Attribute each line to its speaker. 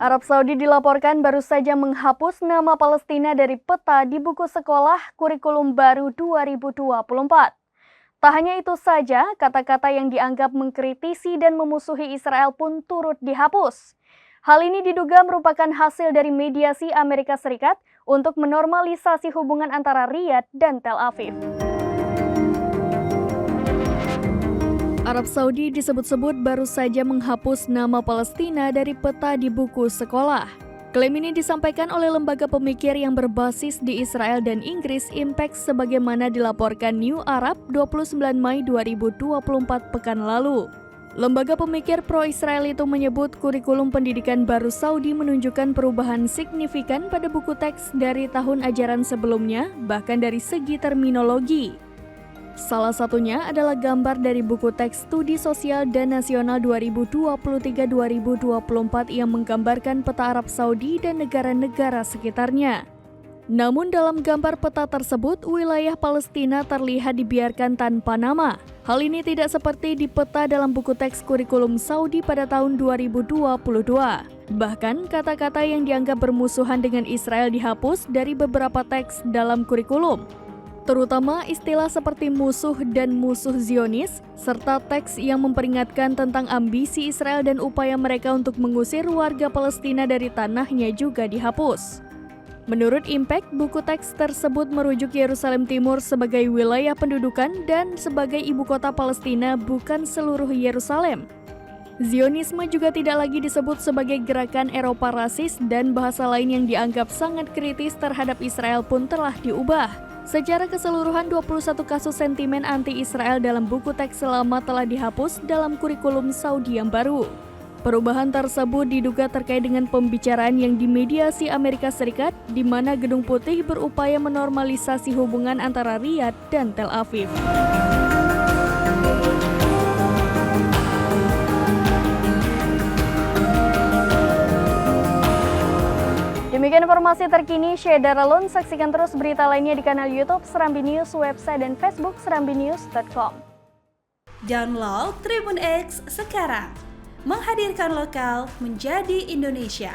Speaker 1: Arab Saudi dilaporkan baru saja menghapus nama Palestina dari peta di buku sekolah kurikulum baru 2024. Tak hanya itu saja, kata-kata yang dianggap mengkritisi dan memusuhi Israel pun turut dihapus. Hal ini diduga merupakan hasil dari mediasi Amerika Serikat untuk menormalisasi hubungan antara Riyadh dan Tel Aviv. Arab Saudi disebut-sebut baru saja menghapus nama Palestina dari peta di buku sekolah. Klaim ini disampaikan oleh lembaga pemikir yang berbasis di Israel dan Inggris, Impact, sebagaimana dilaporkan New Arab 29 Mei 2024 pekan lalu. Lembaga pemikir pro-Israel itu menyebut kurikulum pendidikan baru Saudi menunjukkan perubahan signifikan pada buku teks dari tahun ajaran sebelumnya, bahkan dari segi terminologi. Salah satunya adalah gambar dari buku teks Studi Sosial dan Nasional 2023-2024 yang menggambarkan peta Arab Saudi dan negara-negara sekitarnya. Namun dalam gambar peta tersebut, wilayah Palestina terlihat dibiarkan tanpa nama. Hal ini tidak seperti di peta dalam buku teks kurikulum Saudi pada tahun 2022. Bahkan kata-kata yang dianggap bermusuhan dengan Israel dihapus dari beberapa teks dalam kurikulum, terutama istilah seperti musuh dan musuh Zionis, serta teks yang memperingatkan tentang ambisi Israel dan upaya mereka untuk mengusir warga Palestina dari tanahnya juga dihapus. Menurut Impact, buku teks tersebut merujuk Yerusalem Timur sebagai wilayah pendudukan dan sebagai ibu kota Palestina, bukan seluruh Yerusalem. Zionisme juga tidak lagi disebut sebagai gerakan Eropa rasis, dan bahasa lain yang dianggap sangat kritis terhadap Israel pun telah diubah. Secara keseluruhan, 21 kasus sentimen anti-Israel dalam buku teks lama telah dihapus dalam kurikulum Saudi yang baru. Perubahan tersebut diduga terkait dengan pembicaraan yang dimediasi Amerika Serikat, di mana Gedung Putih berupaya menormalisasi hubungan antara Riyadh dan Tel Aviv. Demikian informasi terkini, Syeda Ralun. Saksikan terus berita lainnya di kanal YouTube Serambi News, website dan Facebook serambinews.com.
Speaker 2: Download Tribun X sekarang, menghadirkan lokal menjadi Indonesia.